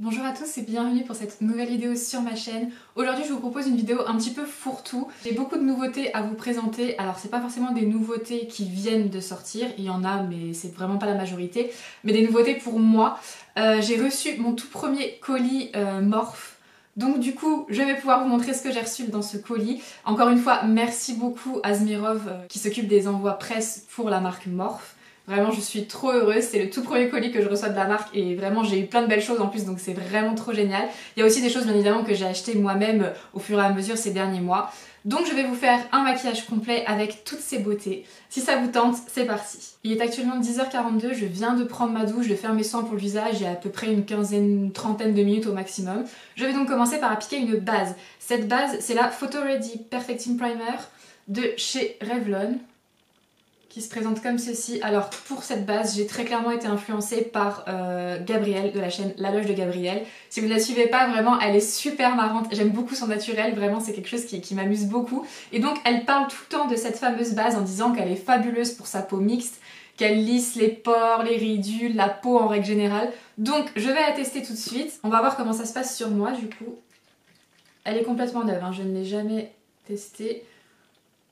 Bonjour à tous et bienvenue pour cette nouvelle vidéo sur ma chaîne. Aujourd'hui je vous propose une vidéo un petit peu fourre-tout. J'ai beaucoup de nouveautés à vous présenter, alors c'est pas forcément des nouveautés qui viennent de sortir, il y en a mais c'est vraiment pas la majorité, mais des nouveautés pour moi. J'ai reçu mon tout premier colis Morphe. Donc du coup, je vais pouvoir vous montrer ce que j'ai reçu dans ce colis. Encore une fois, merci beaucoup à Zmirov qui s'occupe des envois presse pour la marque Morphe. Vraiment, je suis trop heureuse, c'est le tout premier colis que je reçois de la marque et vraiment j'ai eu plein de belles choses en plus, donc c'est vraiment trop génial. Il y a aussi des choses bien évidemment que j'ai achetées moi-même au fur et à mesure ces derniers mois. Donc je vais vous faire un maquillage complet avec toutes ces beautés. Si ça vous tente, c'est parti. Il est actuellement 10h42, je viens de prendre ma douche, de faire mes soins pour le visage, il y a à peu près une quinzaine, trentaine de minutes au maximum. Je vais donc commencer par appliquer une base. Cette base, c'est la Photo Ready Perfecting Primer de chez Revlon, qui se présente comme ceci. Alors pour cette base, j'ai très clairement été influencée par Gabrielle de la chaîne La Loge de Gabrielle. Si vous ne la suivez pas, vraiment elle est super marrante, j'aime beaucoup son naturel, vraiment c'est quelque chose qui m'amuse beaucoup. Et donc elle parle tout le temps de cette fameuse base en disant qu'elle est fabuleuse pour sa peau mixte, qu'elle lisse les pores, les ridules, la peau en règle générale. Donc je vais la tester tout de suite, on va voir comment ça se passe sur moi du coup. Elle est complètement neuve, hein. Je ne l'ai jamais testée.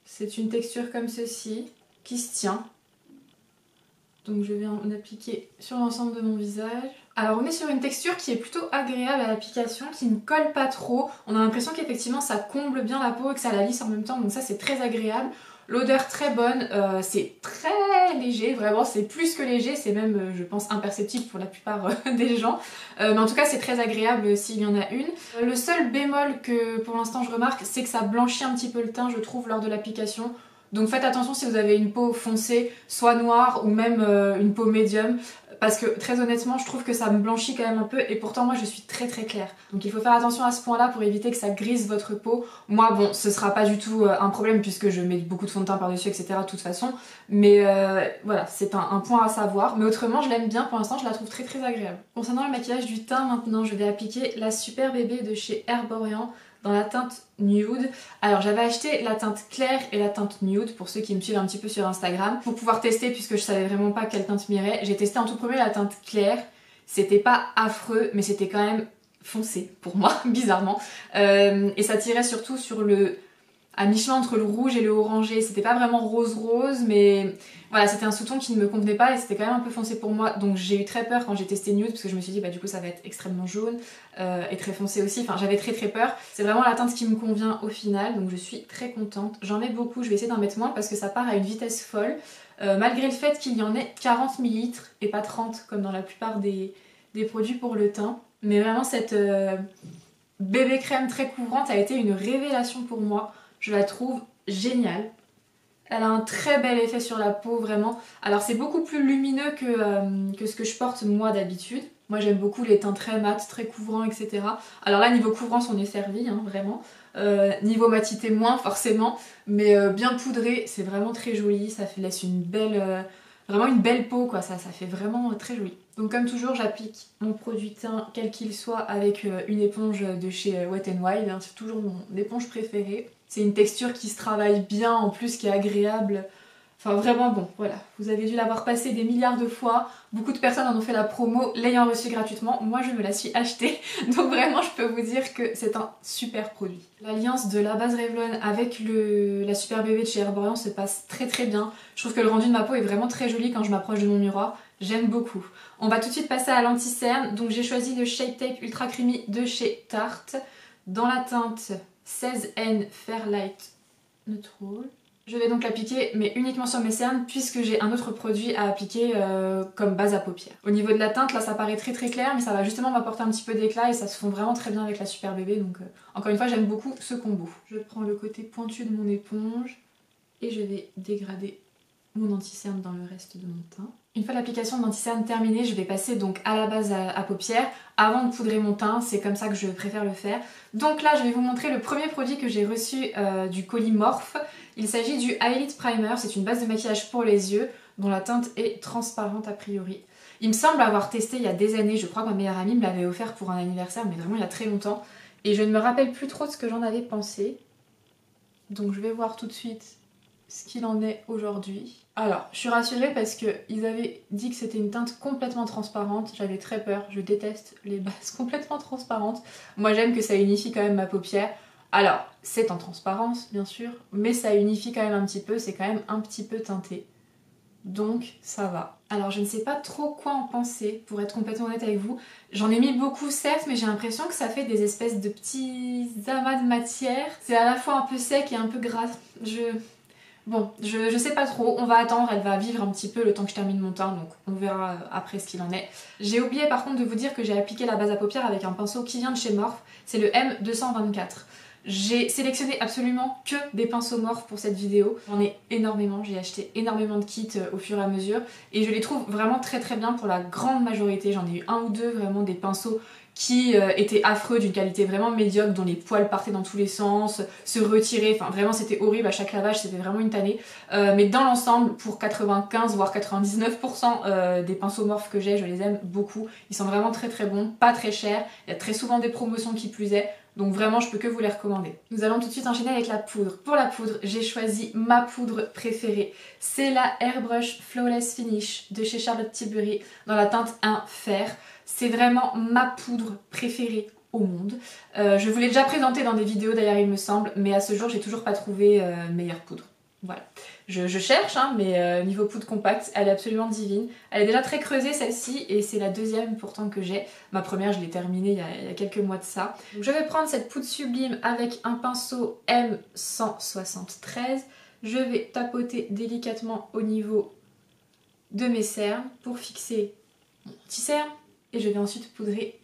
C'est une texture comme ceci, qui se tient. Donc je vais en appliquer sur l'ensemble de mon visage. Alors on est sur une texture qui est plutôt agréable à l'application, qui ne colle pas trop. On a l'impression qu'effectivement ça comble bien la peau et que ça la lisse en même temps, donc ça c'est très agréable. L'odeur très bonne, c'est très léger, vraiment c'est plus que léger, c'est même je pense imperceptible pour la plupart des gens. Mais en tout cas c'est très agréable s'il y en a une. Le seul bémol que pour l'instant je remarque, c'est que ça blanchit un petit peu le teint je trouve lors de l'application. Donc faites attention si vous avez une peau foncée, soit noire ou même une peau médium, parce que très honnêtement je trouve que ça me blanchit quand même un peu et pourtant moi je suis très claire. Donc il faut faire attention à ce point là pour éviter que ça grise votre peau. Moi bon ce sera pas du tout un problème puisque je mets beaucoup de fond de teint par dessus etc de toute façon, mais voilà c'est un point à savoir. Mais autrement je l'aime bien, pour l'instant je la trouve très agréable. Concernant le maquillage du teint maintenant, je vais appliquer la Super Bébé de chez Herborian dans la teinte nude. Alors j'avais acheté la teinte claire et la teinte nude pour ceux qui me suivent un petit peu sur Instagram pour pouvoir tester puisque je savais vraiment pas quelle teinte m'irait. J'ai testé en tout premier la teinte claire, c'était pas affreux mais c'était quand même foncé pour moi bizarrement et ça tirait surtout sur à mi-chemin entre le rouge et le orangé. C'était pas vraiment rose mais voilà c'était un sous-ton qui ne me convenait pas et c'était quand même un peu foncé pour moi, donc j'ai eu très peur quand j'ai testé nude parce que je me suis dit bah du coup ça va être extrêmement jaune et très foncé aussi, enfin j'avais très peur. C'est vraiment la teinte qui me convient au final, donc je suis très contente. J'en mets beaucoup, je vais essayer d'en mettre moins parce que ça part à une vitesse folle malgré le fait qu'il y en ait 40 ml et pas 30 comme dans la plupart des produits pour le teint. Mais vraiment cette bébé crème très couvrante a été une révélation pour moi. Je la trouve géniale. Elle a un très bel effet sur la peau, vraiment. Alors c'est beaucoup plus lumineux que ce que je porte moi d'habitude. Moi j'aime beaucoup les teints très mat, très couvrants, etc. Alors là niveau couvrance on est servi, hein, vraiment. Niveau matité moins forcément, mais bien poudré, c'est vraiment très joli. Ça laisse une belle, vraiment une belle peau quoi, ça fait vraiment très joli. Donc comme toujours j'applique mon produit teint quel qu'il soit avec une éponge de chez Wet n Wild, hein, c'est toujours mon éponge préférée. C'est une texture qui se travaille bien en plus, qui est agréable. Enfin vraiment bon, voilà. Vous avez dû l'avoir passé des milliards de fois. Beaucoup de personnes en ont fait la promo, l'ayant reçu gratuitement. Moi je me la suis achetée. Donc vraiment je peux vous dire que c'est un super produit. L'alliance de la base Revlon avec la Super Bébé de chez Herborian se passe très bien. Je trouve que le rendu de ma peau est vraiment très joli quand je m'approche de mon miroir. J'aime beaucoup. On va tout de suite passer à l'anti-cerne. Donc j'ai choisi le Shape Tape Ultra Creamy de chez Tarte dans la teinte 16N Fairlight Neutral. Je vais donc l'appliquer mais uniquement sur mes cernes puisque j'ai un autre produit à appliquer comme base à paupières. Au niveau de la teinte là ça paraît très clair mais ça va justement m'apporter un petit peu d'éclat et ça se fond vraiment très bien avec la Super Bébé, donc encore une fois j'aime beaucoup ce combo. Je prends le côté pointu de mon éponge et je vais dégrader mon anti-cerne dans le reste de mon teint. Une fois l'application de l'anti-cerne terminée, je vais passer donc à la base à paupières avant de poudrer mon teint, c'est comme ça que je préfère le faire. Donc là je vais vous montrer le premier produit que j'ai reçu du colis Morphe. Il s'agit du Eyelid Primer, c'est une base de maquillage pour les yeux dont la teinte est transparente a priori. Il me semble avoir testé il y a des années, je crois que ma meilleure amie me l'avait offert pour un anniversaire mais vraiment il y a très longtemps. Et je ne me rappelle plus trop de ce que j'en avais pensé. Donc je vais voir tout de suite ce qu'il en est aujourd'hui. Alors, je suis rassurée parce qu'ils avaient dit que c'était une teinte complètement transparente. J'avais très peur, je déteste les bases complètement transparentes. Moi j'aime que ça unifie quand même ma paupière. Alors, c'est en transparence bien sûr, mais ça unifie quand même un petit peu, c'est quand même un petit peu teinté. Donc ça va. Alors je ne sais pas trop quoi en penser, pour être complètement honnête avec vous. J'en ai mis beaucoup certes, mais j'ai l'impression que ça fait des espèces de petits amas de matière. C'est à la fois un peu sec et un peu gras. Bon, je sais pas trop, on va attendre, elle va vivre un petit peu le temps que je termine mon teint, donc on verra après ce qu'il en est. J'ai oublié par contre de vous dire que j'ai appliqué la base à paupières avec un pinceau qui vient de chez Morphe, c'est le M224. J'ai sélectionné absolument que des pinceaux Morphe pour cette vidéo. J'en ai énormément, j'ai acheté énormément de kits au fur et à mesure et je les trouve vraiment très très bien pour la grande majorité. J'en ai eu un ou deux vraiment des pinceaux qui étaient affreux, d'une qualité vraiment médiocre, dont les poils partaient dans tous les sens, se retiraient, enfin vraiment c'était horrible, à chaque lavage c'était vraiment une tannée. Mais dans l'ensemble, pour 95 voire 99% des pinceaux Morphe que j'ai, je les aime beaucoup. Ils sont vraiment très très bons, pas très chers, il y a très souvent des promotions qui plus est. Donc vraiment, je peux que vous les recommander. Nous allons tout de suite enchaîner avec la poudre. Pour la poudre, j'ai choisi ma poudre préférée. C'est la Airbrush Flawless Finish de chez Charlotte Tilbury dans la teinte 1 Fer. C'est vraiment ma poudre préférée au monde. Je vous l'ai déjà présentée dans des vidéos d'ailleurs il me semble, mais à ce jour j'ai toujours pas trouvé meilleure poudre. Voilà. Je cherche, hein, mais niveau poudre compacte, elle est absolument divine. Elle est déjà très creusée celle-ci et c'est la deuxième pourtant que j'ai. Ma première, je l'ai terminée il y a quelques mois de ça. Donc, je vais prendre cette poudre sublime avec un pinceau M173. Je vais tapoter délicatement au niveau de mes cernes pour fixer mon petit cerne. Et je vais ensuite poudrer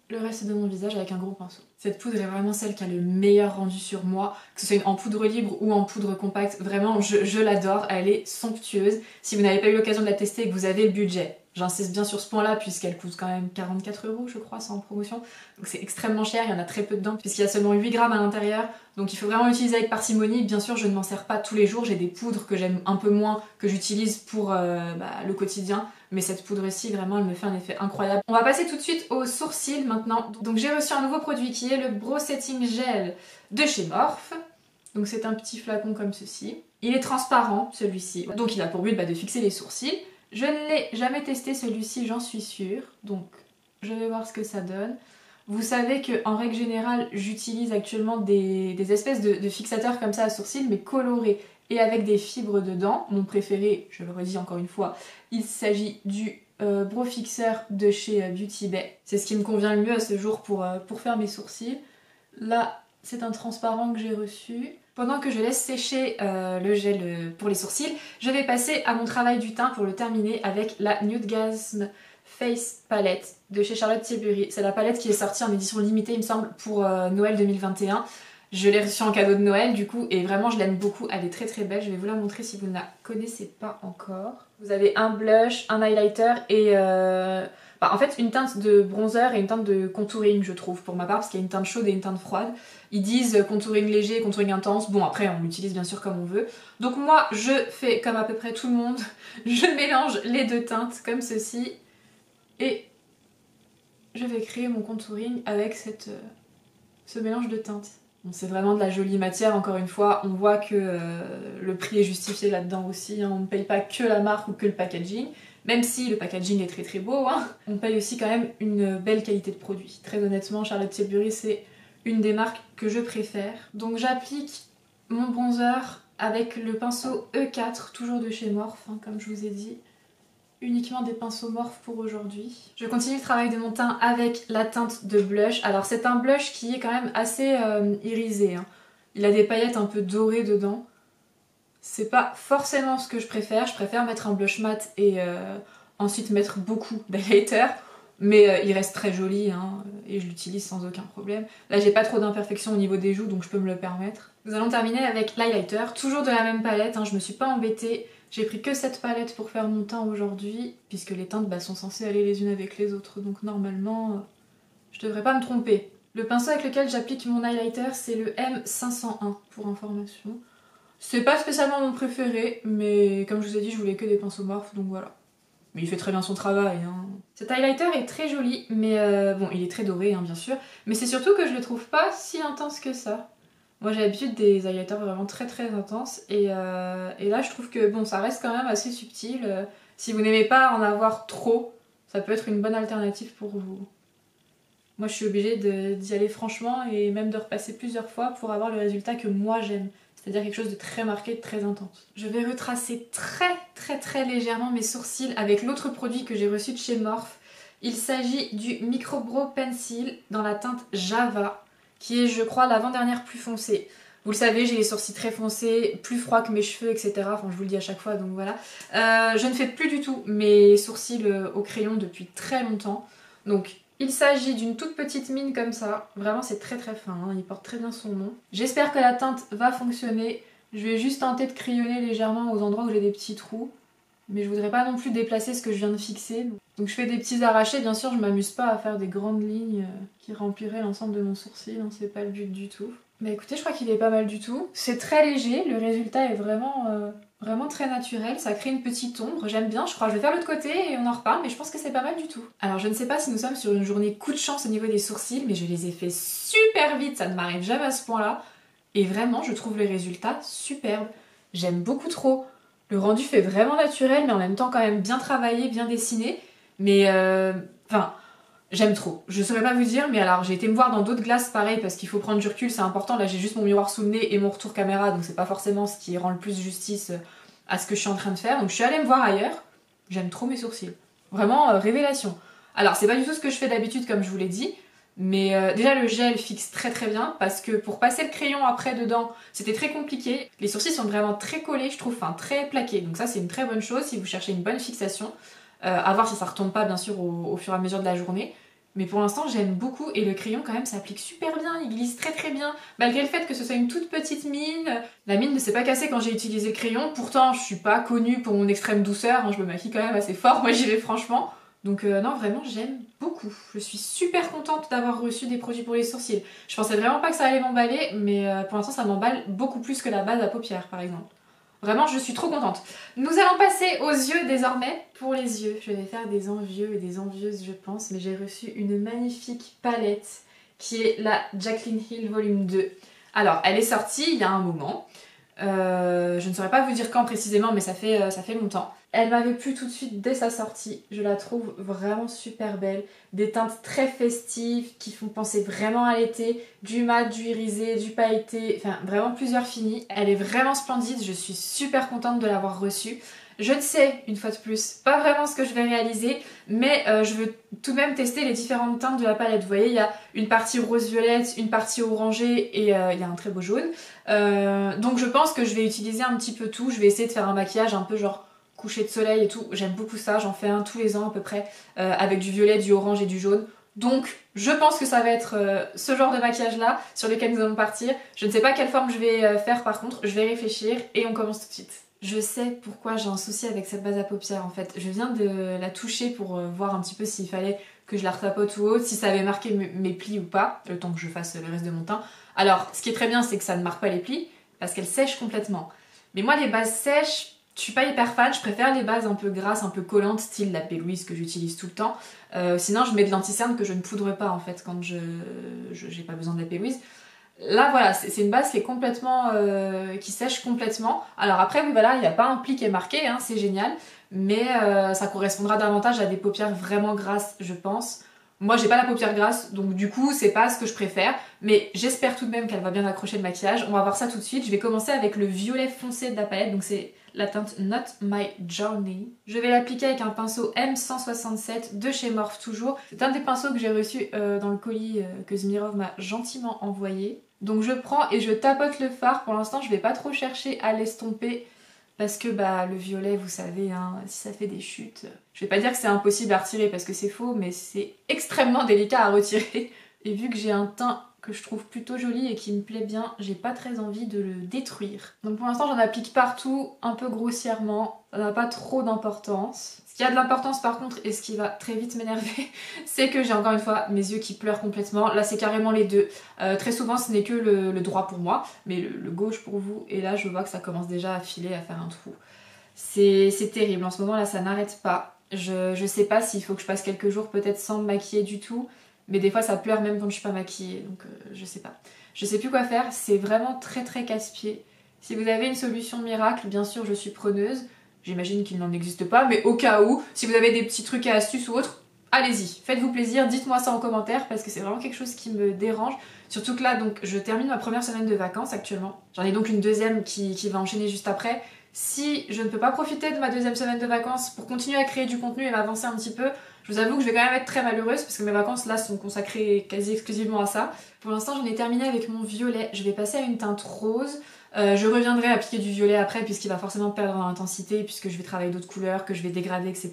le reste de mon visage avec un gros pinceau. Cette poudre est vraiment celle qui a le meilleur rendu sur moi, que ce soit en poudre libre ou en poudre compacte, vraiment je l'adore, elle est somptueuse. Si vous n'avez pas eu l'occasion de la tester et que vous avez le budget, j'insiste bien sur ce point là puisqu'elle coûte quand même 44 € je crois, c'est en promotion, donc c'est extrêmement cher, il y en a très peu dedans puisqu'il y a seulement 8 grammes à l'intérieur, donc il faut vraiment l'utiliser avec parcimonie. Bien sûr je ne m'en sers pas tous les jours, j'ai des poudres que j'aime un peu moins, que j'utilise pour le quotidien, mais cette poudre-ci vraiment elle me fait un effet incroyable. On va passer tout de suite aux sourcils maintenant. Donc j'ai reçu un nouveau produit qui est le Brow Setting Gel de chez Morphe. Donc c'est un petit flacon comme ceci. Il est transparent celui-ci, donc il a pour but de fixer les sourcils. Je ne l'ai jamais testé celui-ci, j'en suis sûre, donc je vais voir ce que ça donne. Vous savez qu'en règle générale j'utilise actuellement des espèces de fixateurs comme ça à sourcils mais colorés et avec des fibres dedans. Mon préféré, je le redis encore une fois, il s'agit du Brow Fixer de chez Beauty Bay. C'est ce qui me convient le mieux à ce jour pour faire mes sourcils. Là, c'est un transparent que j'ai reçu. Pendant que je laisse sécher le gel pour les sourcils, je vais passer à mon travail du teint pour le terminer avec la Nudegasm Face Palette de chez Charlotte Tilbury. C'est la palette qui est sortie en édition limitée, il me semble, pour Noël 2021. Je l'ai reçue en cadeau de Noël du coup et vraiment je l'aime beaucoup, elle est très très belle, je vais vous la montrer si vous ne la connaissez pas encore. Vous avez un blush, un highlighter et en fait une teinte de bronzer et une teinte de contouring je trouve pour ma part parce qu'il y a une teinte chaude et une teinte froide. Ils disent contouring léger, contouring intense, bon après on l'utilise bien sûr comme on veut. Donc moi je fais comme à peu près tout le monde, je mélange les deux teintes comme ceci et je vais créer mon contouring avec ce mélange de teintes. Bon, c'est vraiment de la jolie matière, encore une fois, on voit que le prix est justifié là-dedans aussi, hein. On ne paye pas que la marque ou que le packaging, même si le packaging est très très beau, hein. On paye aussi quand même une belle qualité de produit. Très honnêtement, Charlotte Tilbury c'est une des marques que je préfère. Donc j'applique mon bronzer avec le pinceau E4, toujours de chez Morphe, hein, comme je vous ai dit. Uniquement des pinceaux Morphe pour aujourd'hui. Je continue le travail de mon teint avec la teinte de blush. Alors c'est un blush qui est quand même assez irisé, hein. Il a des paillettes un peu dorées dedans. C'est pas forcément ce que je préfère mettre un blush mat et ensuite mettre beaucoup d'highlighter. Mais il reste très joli, hein, et je l'utilise sans aucun problème. Là j'ai pas trop d'imperfections au niveau des joues donc je peux me le permettre. Nous allons terminer avec l'highlighter, toujours de la même palette, hein, je me suis pas embêtée. J'ai pris que cette palette pour faire mon teint aujourd'hui, puisque les teintes sont censées aller les unes avec les autres, donc normalement je devrais pas me tromper. Le pinceau avec lequel j'applique mon highlighter c'est le M501 pour information. C'est pas spécialement mon préféré, mais comme je vous ai dit je voulais que des pinceaux Morphe donc voilà. Mais il fait très bien son travail, hein. Cet highlighter est très joli, mais bon, il est très doré, hein, bien sûr. Mais c'est surtout que je le trouve pas si intense que ça. Moi j'ai l'habitude des highlighters vraiment très intenses et là je trouve que bon ça reste quand même assez subtil. Si vous n'aimez pas en avoir trop, ça peut être une bonne alternative pour vous. Moi je suis obligée d'y aller franchement et même de repasser plusieurs fois pour avoir le résultat que moi j'aime. C'est-à-dire quelque chose de très marqué, de très intense. Je vais retracer très légèrement mes sourcils avec l'autre produit que j'ai reçu de chez Morphe. Il s'agit du Micro Brow Pencil dans la teinte Java, qui est je crois l'avant-dernière plus foncée. Vous le savez, j'ai les sourcils très foncés, plus froids que mes cheveux, etc. Enfin, je vous le dis à chaque fois, donc voilà. Je ne fais plus du tout mes sourcils au crayon depuis très longtemps. Donc, il s'agit d'une toute petite mine comme ça. Vraiment, c'est très fin, hein. Il porte très bien son nom. J'espère que la teinte va fonctionner. Je vais juste tenter de crayonner légèrement aux endroits où j'ai des petits trous. Mais je voudrais pas non plus déplacer ce que je viens de fixer. Donc je fais des petits arrachés, bien sûr, je m'amuse pas à faire des grandes lignes qui rempliraient l'ensemble de mon sourcil, hein, c'est pas le but du tout. Mais écoutez, je crois qu'il est pas mal du tout. C'est très léger, le résultat est vraiment très naturel, ça crée une petite ombre, j'aime bien, je crois que je vais faire l'autre côté et on en reparle, mais je pense que c'est pas mal du tout. Alors je ne sais pas si nous sommes sur une journée coup de chance au niveau des sourcils, mais je les ai fait super vite, ça ne m'arrive jamais à ce point-là. Et vraiment, je trouve le résultat superbe. J'aime beaucoup trop. Le rendu fait vraiment naturel, mais en même temps quand même bien travaillé, bien dessiné. Mais enfin, j'aime trop. Je saurais pas vous dire, mais alors j'ai été me voir dans d'autres glaces pareil, parce qu'il faut prendre du recul, c'est important. Là j'ai juste mon miroir sous le nez et mon retour caméra, donc c'est pas forcément ce qui rend le plus justice à ce que je suis en train de faire. Donc je suis allée me voir ailleurs. J'aime trop mes sourcils. Vraiment, révélation. Alors c'est pas du tout ce que je fais d'habitude, comme je vous l'ai dit. Mais déjà le gel fixe très bien parce que pour passer le crayon après dedans c'était très compliqué. Les sourcils sont vraiment très collés je trouve, enfin très plaqués, donc ça c'est une très bonne chose si vous cherchez une bonne fixation. À voir si ça retombe pas bien sûr au fur et à mesure de la journée. Mais pour l'instant j'aime beaucoup et le crayon quand même s'applique super bien, il glisse très bien. Malgré le fait que ce soit une toute petite mine, la mine ne s'est pas cassée quand j'ai utilisé le crayon. Pourtant je suis pas connue pour mon extrême douceur, hein, je me maquille quand même assez fort, moi j'y vais franchement. Donc non, vraiment, j'aime beaucoup. Je suis super contente d'avoir reçu des produits pour les sourcils. Je pensais vraiment pas que ça allait m'emballer, mais pour l'instant, ça m'emballe beaucoup plus que la base à paupières, par exemple. Vraiment, je suis trop contente. Nous allons passer aux yeux désormais. Pour les yeux, je vais faire des envieux et des envieuses, je pense, mais j'ai reçu une magnifique palette qui est la Jaclyn Hill Volume 2. Alors, elle est sortie il y a un moment. Je ne saurais pas vous dire quand précisément, mais ça fait longtemps. Elle m'avait plu tout de suite dès sa sortie. Je la trouve vraiment super belle. Des teintes très festives qui font penser vraiment à l'été. Du mat, du irisé, du pailleté, enfin vraiment plusieurs finis. Elle est vraiment splendide, je suis super contente de l'avoir reçue. Je ne sais, une fois de plus, pas vraiment ce que je vais réaliser, mais je veux tout de même tester les différentes teintes de la palette. Vous voyez, il y a une partie rose-violette, une partie orangée et il y a un très beau jaune. Donc je pense que je vais utiliser un petit peu tout. Je vais essayer de faire un maquillage un peu genre coucher de soleil et tout. J'aime beaucoup ça, j'en fais un tous les ans à peu près, avec du violet, du orange et du jaune. Donc je pense que ça va être ce genre de maquillage là sur lequel nous allons partir. Je ne sais pas quelle forme je vais faire par contre, je vais réfléchir et on commence tout de suite. Je sais pourquoi j'ai un souci avec cette base à paupières en fait. Je viens de la toucher pour voir un petit peu s'il fallait que je la retapote ou autre, si ça avait marqué mes plis ou pas, le temps que je fasse le reste de mon teint. Alors ce qui est très bien c'est que ça ne marque pas les plis parce qu'elles sèchent complètement. Mais moi les bases sèches, je suis pas hyper fan, je préfère les bases un peu grasses, un peu collantes, style la P. Louise que j'utilise tout le temps. Sinon je mets de l'anti-cerne que je ne poudre pas en fait quand j'ai pas besoin de la P. Louise. Là voilà, c'est une base qui est complètement, qui sèche complètement. Alors après oui voilà, il n'y a pas un pli qui est marqué, hein, c'est génial. Mais ça correspondra davantage à des paupières vraiment grasses je pense. Moi j'ai pas la paupière grasse, donc du coup c'est pas ce que je préfère. Mais j'espère tout de même qu'elle va bien accrocher le maquillage. On va voir ça tout de suite. Je vais commencer avec le violet foncé de la palette, donc c'est la teinte Not My Journey. Je vais l'appliquer avec un pinceau M167 de chez Morphe toujours. C'est un des pinceaux que j'ai reçu dans le colis que Zmirov m'a gentiment envoyé. Donc je prends et je tapote le fard. Pour l'instant je vais pas trop chercher à l'estomper parce que bah le violet vous savez hein, si ça fait des chutes. Je vais pas dire que c'est impossible à retirer parce que c'est faux, mais c'est extrêmement délicat à retirer. Et vu que j'ai un teint que je trouve plutôt joli et qui me plaît bien, j'ai pas très envie de le détruire. Donc pour l'instant j'en applique partout, un peu grossièrement, ça n'a pas trop d'importance. Ce qui a de l'importance par contre, et ce qui va très vite m'énerver, c'est que j'ai encore une fois mes yeux qui pleurent complètement. Là c'est carrément les deux. Très souvent ce n'est que le droit pour moi, mais le gauche pour vous, et là je vois que ça commence déjà à filer, à faire un trou. C'est terrible, en ce moment là ça n'arrête pas. Je sais pas s'il faut que je passe quelques jours peut-être sans me maquiller du tout, Mais des fois ça pleure même quand je suis pas maquillée, donc je sais pas. Je sais plus quoi faire, c'est vraiment très casse-pied. Si vous avez une solution miracle, bien sûr je suis preneuse. J'imagine qu'il n'en existe pas, mais au cas où, si vous avez des petits trucs et astuces ou autres, allez-y, faites-vous plaisir, dites-moi ça en commentaire parce que c'est vraiment quelque chose qui me dérange. Surtout que là, donc, je termine ma première semaine de vacances actuellement. J'en ai donc une deuxième qui va enchaîner juste après. Si je ne peux pas profiter de ma deuxième semaine de vacances pour continuer à créer du contenu et m'avancer un petit peu, je vous avoue que je vais quand même être très malheureuse parce que mes vacances là sont consacrées quasi exclusivement à ça. Pour l'instant, j'en ai terminé avec mon violet. Je vais passer à une teinte rose. Je reviendrai appliquer du violet après puisqu'il va forcément perdre en intensité puisque je vais travailler d'autres couleurs, que je vais dégrader, etc.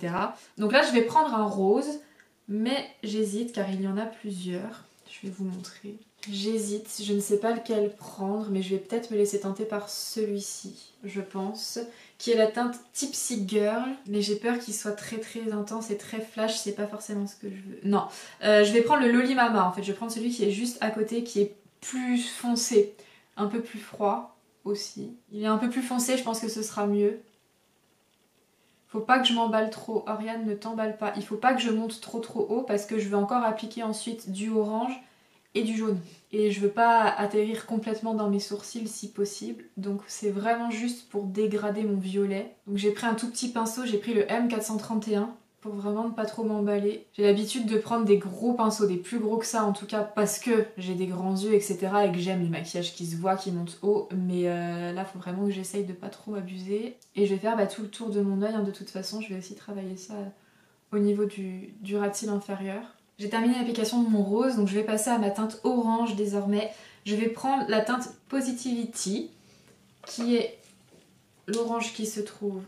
Donc là, je vais prendre un rose, mais j'hésite car il y en a plusieurs. Je vais vous montrer. J'hésite, je ne sais pas lequel prendre, mais je vais peut-être me laisser tenter par celui-ci, je pense, qui est la teinte Tipsy Girl, mais j'ai peur qu'il soit très intense et très flash, c'est pas forcément ce que je veux. Non, je vais prendre le Loli Mama en fait, je vais prendre celui qui est juste à côté, qui est plus foncé, un peu plus froid aussi. Il est un peu plus foncé, je pense que ce sera mieux. Faut pas que je m'emballe trop, Oriane ne t'emballe pas. Il faut pas que je monte trop haut parce que je vais encore appliquer ensuite du orange et du jaune. Et je veux pas atterrir complètement dans mes sourcils si possible. Donc c'est vraiment juste pour dégrader mon violet. Donc j'ai pris un tout petit pinceau, j'ai pris le M431 pour vraiment ne pas trop m'emballer. J'ai l'habitude de prendre des gros pinceaux, des plus gros que ça en tout cas, parce que j'ai des grands yeux, etc. et que j'aime les maquillages qui se voient, qui montent haut. Mais là, faut vraiment que j'essaye de pas trop abuser. Et je vais faire tout le tour de mon œil, hein, de toute façon. Je vais aussi travailler ça au niveau du ras de cils inférieur. J'ai terminé l'application de mon rose, donc je vais passer à ma teinte orange désormais. Je vais prendre la teinte Positivity, qui est l'orange qui se trouve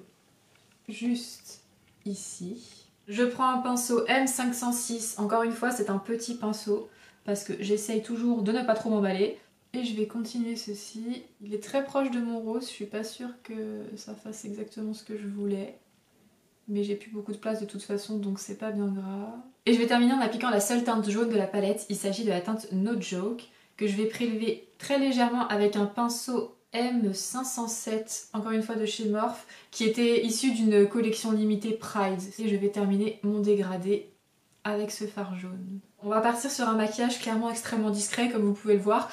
juste ici. Je prends un pinceau M506, encore une fois c'est un petit pinceau, parce que j'essaye toujours de ne pas trop m'emballer. Et je vais continuer ceci. Il est très proche de mon rose, je suis pas sûre que ça fasse exactement ce que je voulais. Mais j'ai plus beaucoup de place de toute façon, donc c'est pas bien grave. Et je vais terminer en appliquant la seule teinte jaune de la palette. Il s'agit de la teinte No Joke, que je vais prélever très légèrement avec un pinceau M507, encore une fois de chez Morphe, qui était issu d'une collection limitée Pride. Et je vais terminer mon dégradé avec ce fard jaune. On va partir sur un maquillage clairement extrêmement discret, comme vous pouvez le voir.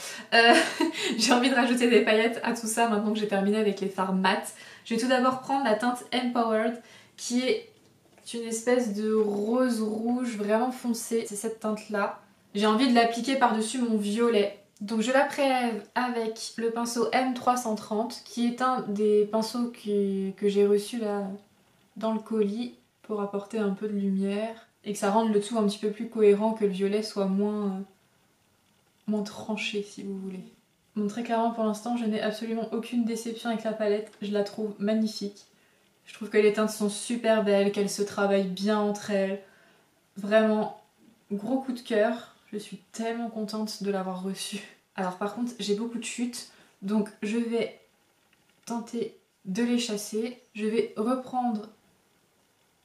J'ai envie de rajouter des paillettes à tout ça maintenant que j'ai terminé avec les fards mat. Je vais tout d'abord prendre la teinte Empowered, qui est une espèce de rose rouge vraiment foncé. C'est cette teinte là. J'ai envie de l'appliquer par-dessus mon violet. Donc je la prélève avec le pinceau M330, qui est un des pinceaux que j'ai reçu là dans le colis pour apporter un peu de lumière et que ça rende le tout un petit peu plus cohérent, que le violet soit moins tranché si vous voulez. Bon, très clairement pour l'instant je n'ai absolument aucune déception avec la palette, je la trouve magnifique. Je trouve que les teintes sont super belles, qu'elles se travaillent bien entre elles. Vraiment, gros coup de cœur. Je suis tellement contente de l'avoir reçue. Alors par contre, j'ai beaucoup de chutes, donc je vais tenter de les chasser. Je vais reprendre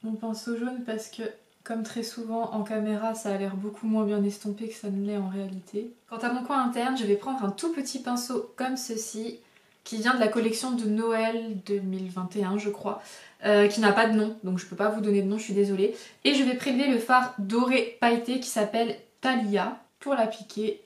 mon pinceau jaune parce que, comme très souvent en caméra, ça a l'air beaucoup moins bien estompé que ça ne l'est en réalité. Quant à mon coin interne, je vais prendre un tout petit pinceau comme ceci, qui vient de la collection de Noël 2021 je crois, qui n'a pas de nom, donc je peux pas vous donner de nom, je suis désolée. Et je vais prélever le fard doré pailleté qui s'appelle Thalia pour l'appliquer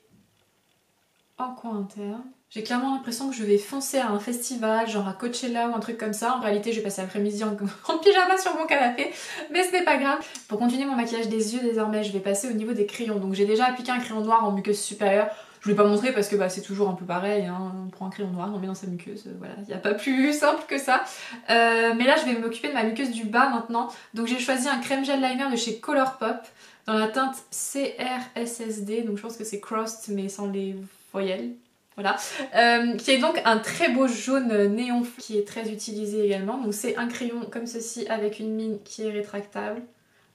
en coin interne. J'ai clairement l'impression que je vais foncer à un festival, genre à Coachella ou un truc comme ça. En réalité, je vais passer l'après-midi en pyjama sur mon canapé, mais ce n'est pas grave. Pour continuer mon maquillage des yeux désormais, je vais passer au niveau des crayons. Donc j'ai déjà appliqué un crayon noir en muqueuse supérieure. Je ne vais pas montrer parce que c'est toujours un peu pareil, hein. On prend un crayon noir, on le met dans sa muqueuse, voilà, il n'y a pas plus simple que ça. Mais là, je vais m'occuper de ma muqueuse du bas maintenant. Donc j'ai choisi un crème gel liner de chez Colourpop dans la teinte CRSSD, donc je pense que c'est Crossed mais sans les voyelles. Voilà, qui est donc un très beau jaune néon qui est très utilisé également. Donc c'est un crayon comme ceci avec une mine qui est rétractable.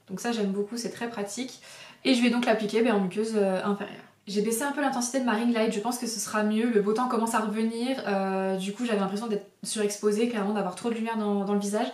Donc ça j'aime beaucoup, c'est très pratique. Et je vais donc l'appliquer en muqueuse inférieure. J'ai baissé un peu l'intensité de ma ring light, je pense que ce sera mieux. Le beau temps commence à revenir, du coup j'avais l'impression d'être surexposée, clairement d'avoir trop de lumière dans le visage.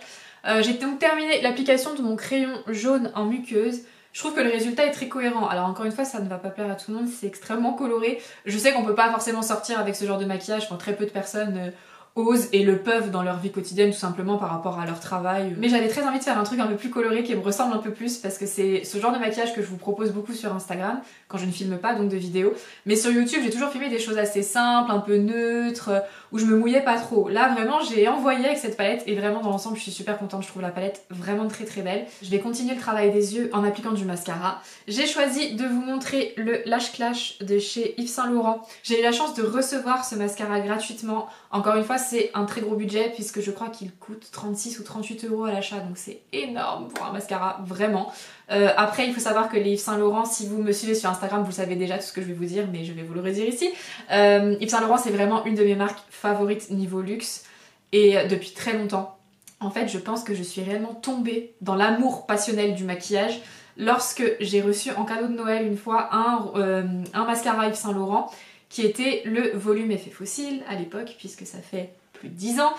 J'ai donc terminé l'application de mon crayon jaune en muqueuse. Je trouve que le résultat est très cohérent. Alors encore une fois, ça ne va pas plaire à tout le monde, c'est extrêmement coloré. Je sais qu'on peut pas forcément sortir avec ce genre de maquillage, enfin très peu de personnes osent et le peuvent dans leur vie quotidienne tout simplement par rapport à leur travail. Mais j'avais très envie de faire un truc un peu plus coloré qui me ressemble un peu plus parce que c'est ce genre de maquillage que je vous propose beaucoup sur Instagram quand je ne filme pas donc de vidéos. Mais sur YouTube j'ai toujours filmé des choses assez simples, un peu neutres, où je me mouillais pas trop. Là vraiment j'ai envoyé avec cette palette et vraiment dans l'ensemble je suis super contente, je trouve la palette vraiment très très belle. Je vais continuer le travail des yeux en appliquant du mascara. J'ai choisi de vous montrer le Lash Clash de chez Yves Saint Laurent. J'ai eu la chance de recevoir ce mascara gratuitement. Encore une fois c'est un très gros budget puisque je crois qu'il coûte 36 ou 38 € à l'achat, donc c'est énorme pour un mascara, vraiment. Après il faut savoir que les Yves Saint Laurent, si vous me suivez sur Instagram vous savez déjà tout ce que je vais vous dire mais je vais vous le redire ici. Yves Saint Laurent c'est vraiment une de mes marques favorites niveau luxe et depuis très longtemps. En fait je pense que je suis réellement tombée dans l'amour passionnel du maquillage lorsque j'ai reçu en cadeau de Noël une fois un mascara Yves Saint Laurent qui était le volume effet fossile à l'époque puisque ça fait plus de 10 ans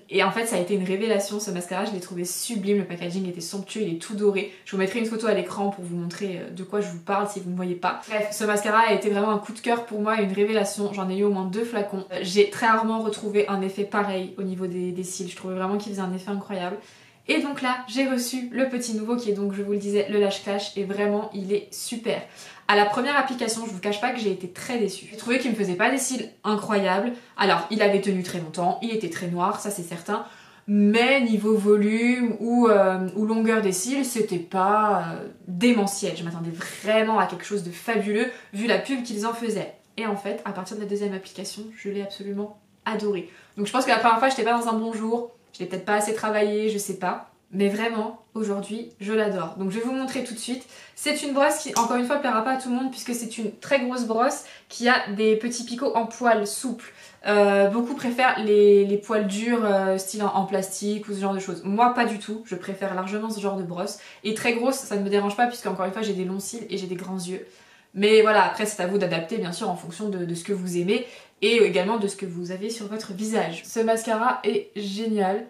et en fait ça a été une révélation ce mascara, je l'ai trouvé sublime, le packaging était somptueux, il est tout doré. Je vous mettrai une photo à l'écran pour vous montrer de quoi je vous parle si vous ne voyez pas. Bref, ce mascara a été vraiment un coup de cœur pour moi et une révélation, j'en ai eu au moins 2 flacons. J'ai très rarement retrouvé un effet pareil au niveau des cils, je trouvais vraiment qu'il faisait un effet incroyable. Et donc là, j'ai reçu le petit nouveau qui est donc, je vous le disais, le Lash Clash et vraiment, il est super. À la première application, je vous cache pas que j'ai été très déçue. J'ai trouvé qu'il me faisait pas des cils incroyables. Alors, il avait tenu très longtemps, il était très noir, ça c'est certain. Mais niveau volume ou longueur des cils, c'était pas démentiel. Je m'attendais vraiment à quelque chose de fabuleux vu la pub qu'ils en faisaient. Et en fait, à partir de la deuxième application, je l'ai absolument adoré. Donc je pense que la première fois, j'étais pas dans un bon jour. Je l'ai peut-être pas assez travaillé, je sais pas. Mais vraiment, aujourd'hui, je l'adore. Donc je vais vous montrer tout de suite. C'est une brosse qui, encore une fois, plaira pas à tout le monde puisque c'est une très grosse brosse qui a des petits picots en poils souples. Beaucoup préfèrent les poils durs, style en plastique ou ce genre de choses. Moi, pas du tout. Je préfère largement ce genre de brosse. Et très grosse, ça ne me dérange pas puisque, encore une fois, j'ai des longs cils et j'ai des grands yeux. Mais voilà, après, c'est à vous d'adapter, bien sûr, en fonction de ce que vous aimez et également de ce que vous avez sur votre visage. Ce mascara est génial.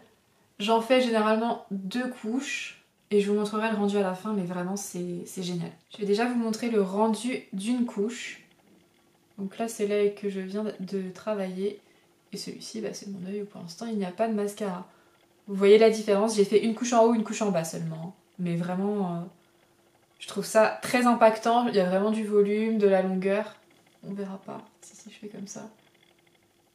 J'en fais généralement 2 couches et je vous montrerai le rendu à la fin, mais vraiment c'est génial. Je vais déjà vous montrer le rendu d'une couche. Donc là c'est l'œil que je viens de travailler et celui-ci bah, c'est mon œil où pour l'instant il n'y a pas de mascara. Vous voyez la différence, j'ai fait une couche en haut, une couche en bas seulement. Mais vraiment je trouve ça très impactant, il y a vraiment du volume, de la longueur. On verra pas si je fais comme ça.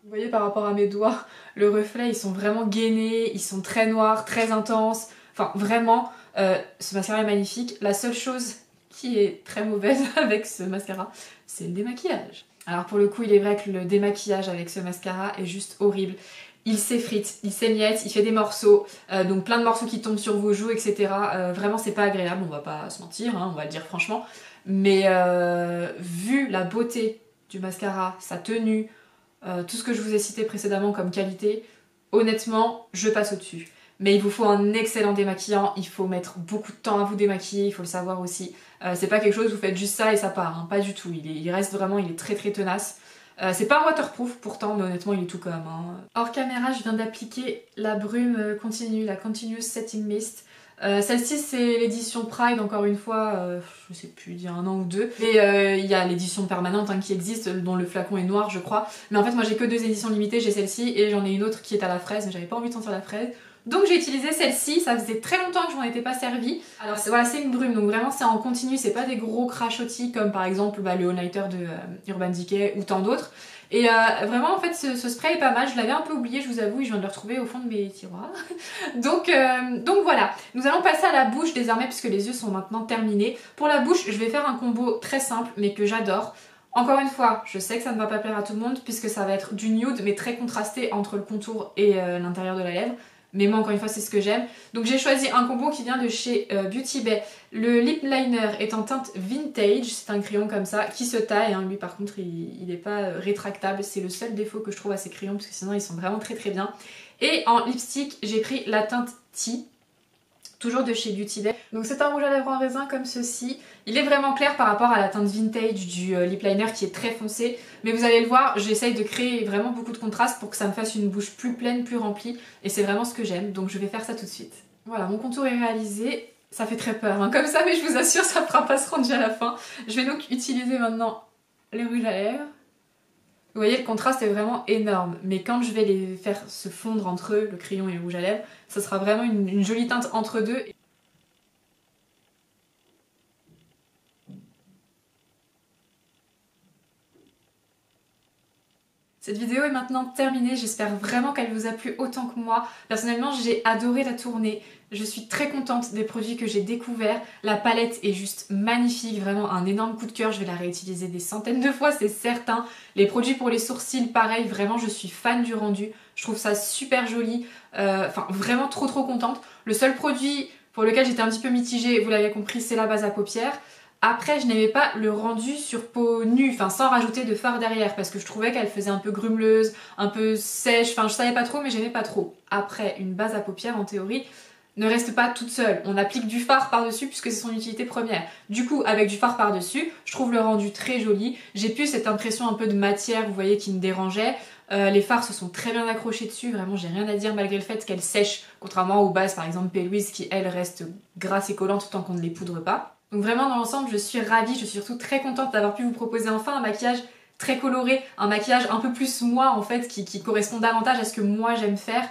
Vous voyez par rapport à mes doigts, le reflet, ils sont vraiment gainés, ils sont très noirs, très intenses. Enfin vraiment, ce mascara est magnifique. La seule chose qui est très mauvaise avec ce mascara, c'est le démaquillage. Alors pour le coup, il est vrai que le démaquillage avec ce mascara est juste horrible. Il s'effrite, il s'émiette, il fait des morceaux, donc plein de morceaux qui tombent sur vos joues, etc. Vraiment c'est pas agréable, on va pas se mentir, hein, on va le dire franchement. Mais vu la beauté du mascara, sa tenue, tout ce que je vous ai cité précédemment comme qualité, honnêtement, je passe au-dessus. Mais il vous faut un excellent démaquillant, il faut mettre beaucoup de temps à vous démaquiller, il faut le savoir aussi. C'est pas quelque chose, vous faites juste ça et ça part, hein, pas du tout. Il reste vraiment, il est très très tenace. C'est pas un waterproof pourtant, mais honnêtement il est tout comme. Hein. Hors caméra, je viens d'appliquer la brume continue, la Continuous Setting Mist. Celle-ci c'est l'édition Pride, encore une fois, je sais plus, il y a 1 an ou 2. Et il y a l'édition permanente hein, qui existe, dont le flacon est noir je crois. Mais en fait moi j'ai que 2 éditions limitées, j'ai celle-ci et j'en ai une autre qui est à la fraise, mais j'avais pas envie de sentir la fraise. Donc j'ai utilisé celle-ci, ça faisait très longtemps que je m'en étais pas servi. Alors voilà, c'est une brume, donc vraiment c'est en continu, c'est pas des gros crachotis comme par exemple bah, le All-Nighter de Urban Decay ou tant d'autres. Et vraiment en fait ce spray est pas mal, je l'avais un peu oublié je vous avoue, et je viens de le retrouver au fond de mes tiroirs. donc voilà, nous allons passer à la bouche désormais puisque les yeux sont maintenant terminés. Pour la bouche je vais faire un combo très simple mais que j'adore. Encore une fois, je sais que ça ne va pas plaire à tout le monde puisque ça va être du nude mais très contrasté entre le contour et l'intérieur de la lèvre. Mais moi encore une fois c'est ce que j'aime. Donc j'ai choisi un combo qui vient de chez Beauty Bay. Le lip liner est en teinte vintage, c'est un crayon comme ça qui se taille. Hein. Lui par contre il n'est pas rétractable, c'est le seul défaut que je trouve à ces crayons parce que sinon ils sont vraiment très très bien. Et en lipstick j'ai pris la teinte Tea. Toujours de chez Beauty Bay. Donc c'est un rouge à lèvres en raisin comme ceci. Il est vraiment clair par rapport à la teinte vintage du lip liner qui est très foncé. Mais vous allez le voir, j'essaye de créer vraiment beaucoup de contraste pour que ça me fasse une bouche plus pleine, plus remplie. Et c'est vraiment ce que j'aime, donc je vais faire ça tout de suite. Voilà, mon contour est réalisé. Ça fait très peur hein, comme ça, mais je vous assure, ça ne fera pas ce rendu à la fin. Je vais donc utiliser maintenant les rouges à lèvres. Vous voyez, le contraste est vraiment énorme, mais quand je vais les faire se fondre entre eux, le crayon et le rouge à lèvres, ça sera vraiment une jolie teinte entre deux. Cette vidéo est maintenant terminée, j'espère vraiment qu'elle vous a plu autant que moi. Personnellement, j'ai adoré la tourner, je suis très contente des produits que j'ai découverts. La palette est juste magnifique, vraiment un énorme coup de cœur, je vais la réutiliser des centaines de fois, c'est certain. Les produits pour les sourcils, pareil, vraiment je suis fan du rendu, je trouve ça super joli, enfin vraiment trop contente. Le seul produit pour lequel j'étais un petit peu mitigée, vous l'avez compris, c'est la base à paupières. Après, je n'aimais pas le rendu sur peau nue, enfin sans rajouter de fard derrière, parce que je trouvais qu'elle faisait un peu grumeleuse, un peu sèche, enfin je savais pas trop, mais j'aimais pas trop. Après, une base à paupières, en théorie, ne reste pas toute seule. On applique du fard par-dessus puisque c'est son utilité première. Du coup, avec du fard par-dessus, je trouve le rendu très joli. J'ai plus cette impression un peu de matière, vous voyez, qui me dérangeait. Les fards se sont très bien accrochés dessus, vraiment j'ai rien à dire malgré le fait qu'elles sèchent, contrairement aux bases par exemple P. qui elles restent grasses et collantes tant qu'on ne les poudre pas. Donc vraiment dans l'ensemble je suis ravie, je suis surtout très contente d'avoir pu vous proposer enfin un maquillage très coloré, un maquillage un peu plus moi en fait qui correspond davantage à ce que moi j'aime faire.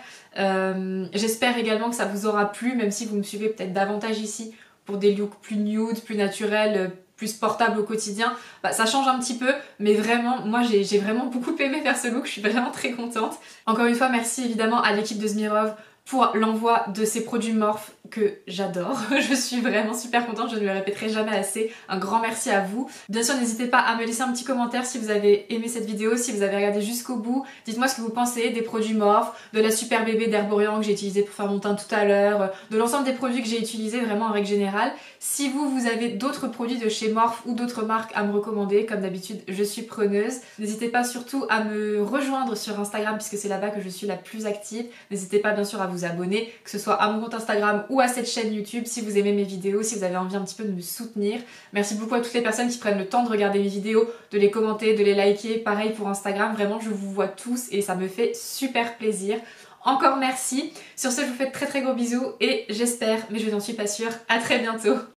J'espère également que ça vous aura plu, même si vous me suivez peut-être davantage ici pour des looks plus nude, plus naturels, plus portables au quotidien. Bah, ça change un petit peu, mais vraiment, moi j'ai vraiment beaucoup aimé faire ce look, je suis vraiment très contente. Encore une fois, merci évidemment à l'équipe de Zmirov pour l'envoi de ces produits Morphe que j'adore. Je suis vraiment super contente, je ne le répéterai jamais assez. Un grand merci à vous. Bien sûr, n'hésitez pas à me laisser un petit commentaire si vous avez aimé cette vidéo, si vous avez regardé jusqu'au bout. Dites-moi ce que vous pensez des produits Morphe, de la Super Bébé d'Herborian que j'ai utilisé pour faire mon teint tout à l'heure, de l'ensemble des produits que j'ai utilisés vraiment en règle générale. Si vous avez d'autres produits de chez Morphe ou d'autres marques à me recommander, comme d'habitude, je suis preneuse. N'hésitez pas surtout à me rejoindre sur Instagram puisque c'est là-bas que je suis la plus active. N'hésitez pas bien sûr à vous abonner, que ce soit à mon compte Instagram ou à cette chaîne YouTube si vous aimez mes vidéos, si vous avez envie un petit peu de me soutenir. Merci beaucoup à toutes les personnes qui prennent le temps de regarder mes vidéos, de les commenter, de les liker. Pareil pour Instagram, vraiment je vous vois tous et ça me fait super plaisir. Encore merci. Sur ce, je vous fais de très gros bisous et j'espère, mais je n'en suis pas sûre, à très bientôt.